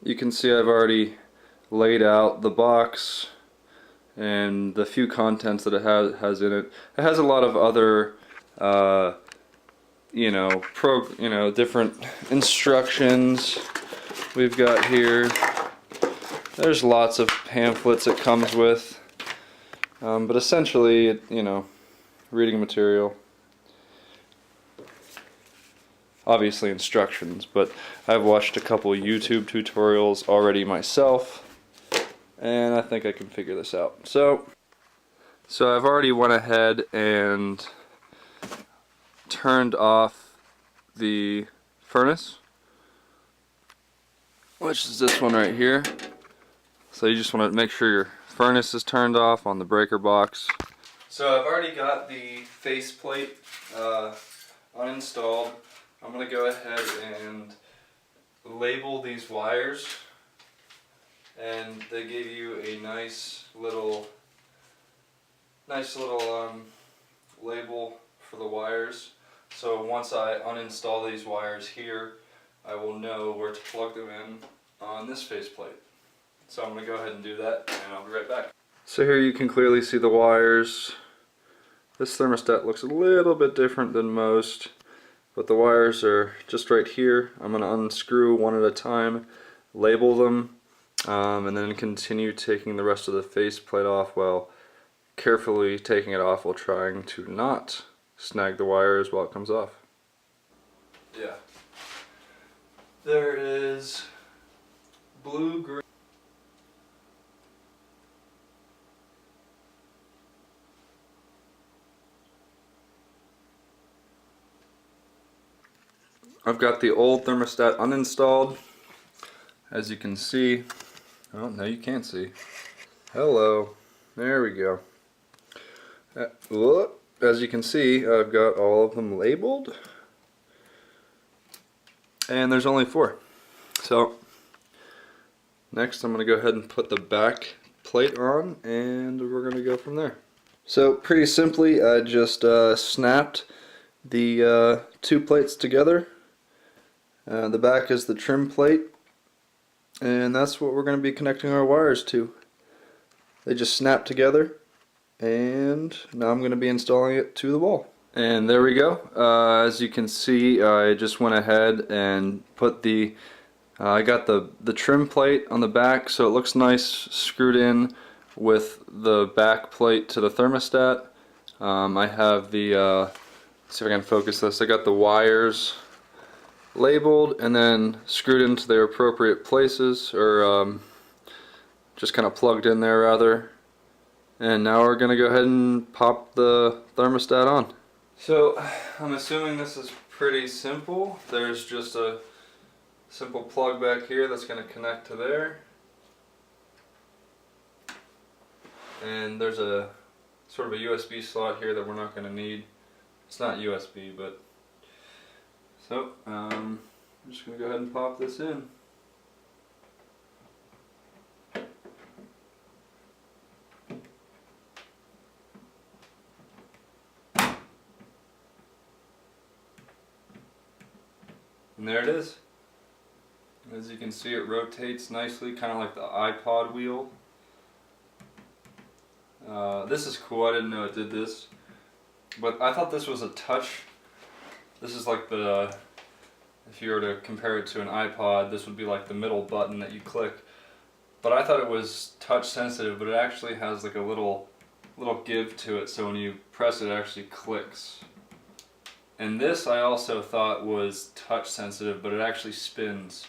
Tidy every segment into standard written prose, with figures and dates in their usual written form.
you can see I've already laid out the box and the few contents that it has in it. It has a lot of other different instructions we've got here. There's lots of pamphlets it comes with, but essentially, reading material. Obviously instructions, but I've watched a couple YouTube tutorials already myself, and I think I can figure this out. So I've already went ahead and turned off the furnace, which is this one right here. So you just want to make sure your furnace is turned off on the breaker box. So I've already got the faceplate uninstalled. I'm going to go ahead and label these wires, and they give you a nice little label for the wires. So once I uninstall these wires here, I will know where to plug them in on this faceplate. So I'm going to go ahead and do that, and I'll be right back. So here you can clearly see the wires. This thermostat looks a little bit different than most, but the wires are just right here. I'm going to unscrew one at a time, label them, and then continue taking the rest of the faceplate off while carefully taking it off while trying to not snag the wires while it comes off. Yeah. There is blue, green. I've got the old thermostat uninstalled. As you can see, oh, no, you can't see. Hello. There we go. As you can see, I've got all of them labeled. And there's only 4. So, next I'm going to go ahead and put the back plate on, and we're going to go from there. So, pretty simply, I just snapped the 2 plates together. The back is the trim plate, and that's what we're going to be connecting our wires to. They just snap together, and now I'm going to be installing it to the wall. And there we go. As you can see, I just went ahead and put I got the trim plate on the back, so it looks nice screwed in with the back plate to the thermostat. I have let's see if I can focus this. I got the wires labeled and then screwed into their appropriate places, or just kind of plugged in there rather. And now we're going to go ahead and pop the thermostat on. So I'm assuming this is pretty simple. There's just a simple plug back here that's going to connect to there. And there's a sort of a USB slot here that we're not going to need. It's not USB, but so I'm just going to go ahead and pop this in. And there it is. As you can see, it rotates nicely, kind of like the iPod wheel. This is cool. I didn't know it did this, but I thought this was a touch. This is like if you were to compare it to an iPod, this would be like the middle button that you click. But I thought it was touch sensitive, but it actually has like a little give to it, so when you press it, it actually clicks. And this I also thought was touch sensitive, but it actually spins,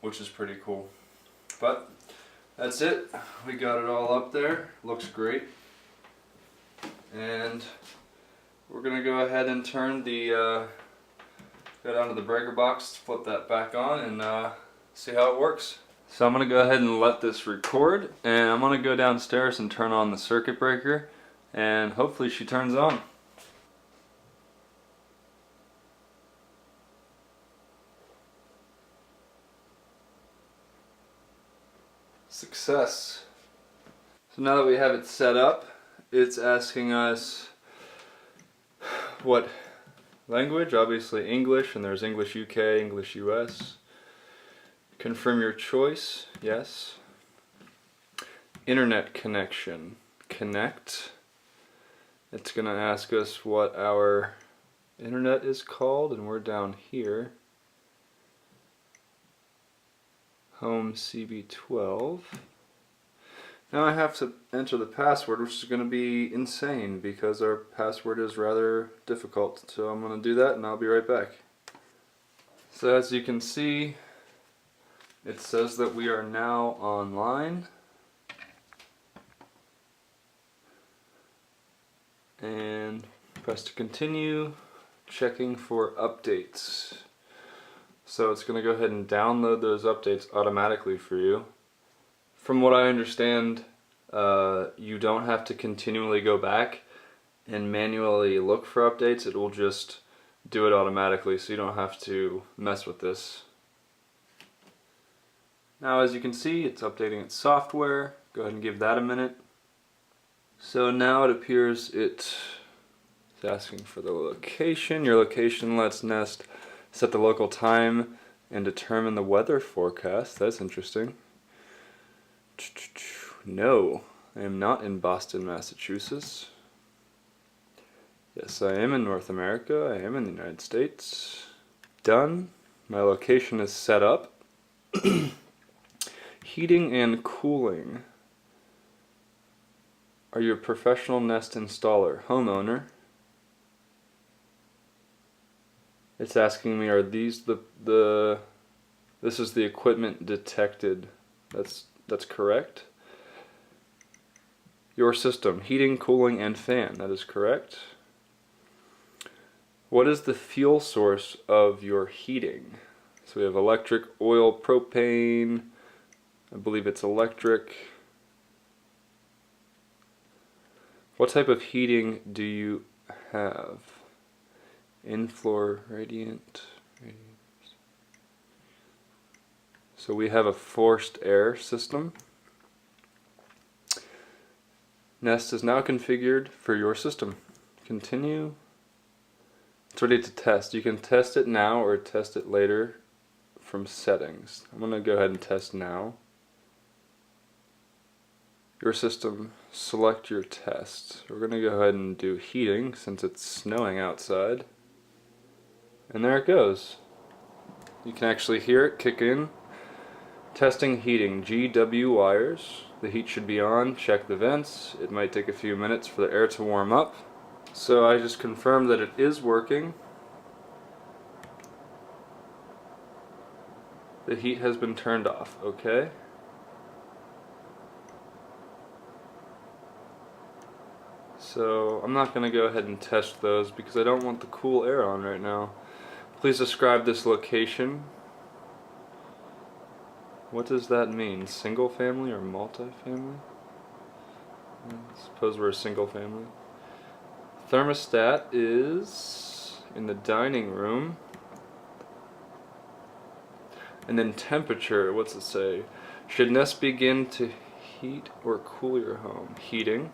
which is pretty cool. But that's it. We got it all up there. Looks great. And we're gonna go ahead and turn go down to the breaker box, flip that back on, and see how it works. So I'm gonna go ahead and let this record, and I'm gonna go downstairs and turn on the circuit breaker, and hopefully she turns on. Success. So now that we have it set up, it's asking us what language. Obviously English, and there's English UK, English US. Confirm your choice, yes. Internet connection, connect. It's going to ask us what our internet is called, and we're down here. Home CB12. Now I have to enter the password, which is going to be insane because our password is rather difficult. So I'm going to do that and I'll be right back. So as you can see, it says that we are now online. And press to continue, checking for updates. So it's going to go ahead and download those updates automatically for you. From what I understand, you don't have to continually go back and manually look for updates. It will just do it automatically, so you don't have to mess with this. Now as you can see, it's updating its software. Go ahead and give that a minute. So now it appears it's asking for the location. Your location lets Nest set the local time and determine the weather forecast. That's interesting. No, I am not in Boston, Massachusetts. Yes, I am in North America. I am in the United States. Done. My location is set up. Heating and cooling. Are you a professional Nest installer? Homeowner. It's asking me, are these this is the equipment detected. That's correct. Your system, heating, cooling, and fan. That is correct. What is the fuel source of your heating? So we have electric, oil, propane. I believe it's electric. What type of heating do you have? In-floor radiant. So we have a forced air system. Nest is now configured for your system. Continue. It's ready to test. You can test it now or test it later from settings. I'm going to go ahead and test now. Your system, select your test. We're going to go ahead and do heating since it's snowing outside. And there it goes. You can actually hear it kick in. Testing heating, GW wires. The heat should be on. Check the vents. It might take a few minutes for the air to warm up. So I just confirmed that it is working. The heat has been turned off. Okay. So I'm not going to go ahead and test those because I don't want the cool air on right now. Please describe this location. What does that mean? Single family or multi-family? I suppose we're a single family. Thermostat is in the dining room. And then temperature, what's it say? Should Nest begin to heat or cool your home? Heating.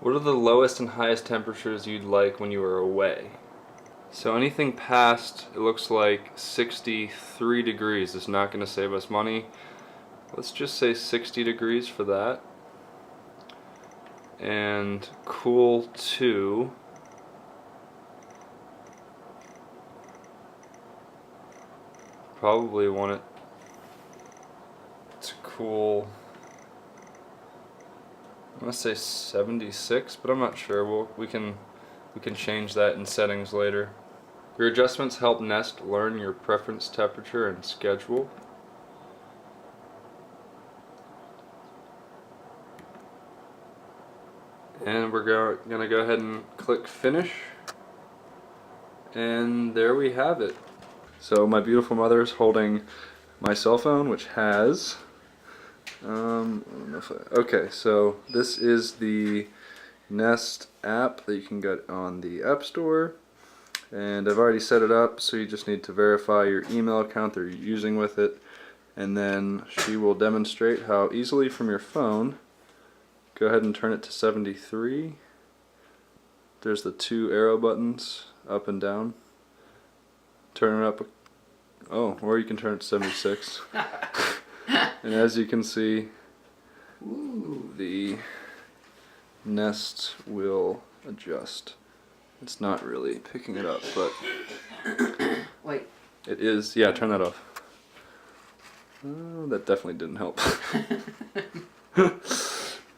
What are the lowest and highest temperatures you'd like when you are away? So anything past, it looks like 63 degrees is not going to save us money. Let's just say 60 degrees for that. And cool to probably want it to cool, I'm going to say 76, but I'm not sure. We can change that in settings later. Your adjustments help Nest learn your preference temperature and schedule. And we're going to go ahead and click finish. And there we have it. So my beautiful mother is holding my cell phone, which has I don't know if okay, so this is the Nest app that you can get on the App Store, and I've already set it up, so you just need to verify your email account that you're using with it, and then she will demonstrate how easily from your phone. Go ahead and turn it to 73. There's the two arrow buttons, up and down. Turn it up Oh, or you can turn it to 76. And as you can see, Ooh. the Nest will adjust. It's not really picking it up, but Wait. it is. Yeah, turn that off. Oh, that definitely didn't help.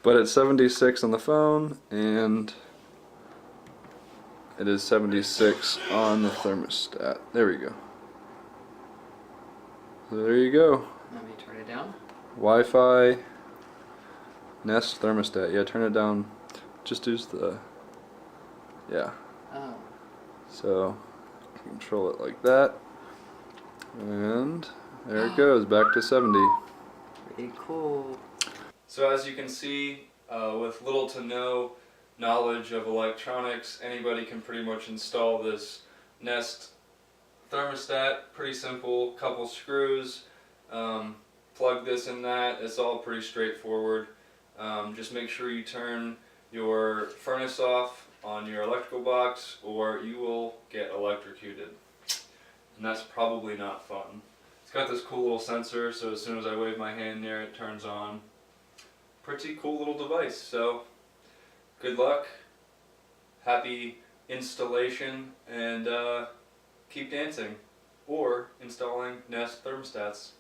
But it's 76 on the phone, and it is 76 on the thermostat. There we go. So there you go. Let me turn it down. Wi-Fi, Nest thermostat. Yeah, turn it down. Just use the, yeah. Oh. So control it like that, and there it goes, back to 70. Pretty cool. So as you can see, with little to no knowledge of electronics, anybody can pretty much install this Nest thermostat. Pretty simple, couple screws, plug this in that. It's all pretty straightforward. Just make sure you turn your furnace off on your electrical box or you will get electrocuted. And that's probably not fun. It's got this cool little sensor, so as soon as I wave my hand near it, it turns on. Pretty cool little device. So good luck, happy installation, and keep dancing or installing Nest thermostats.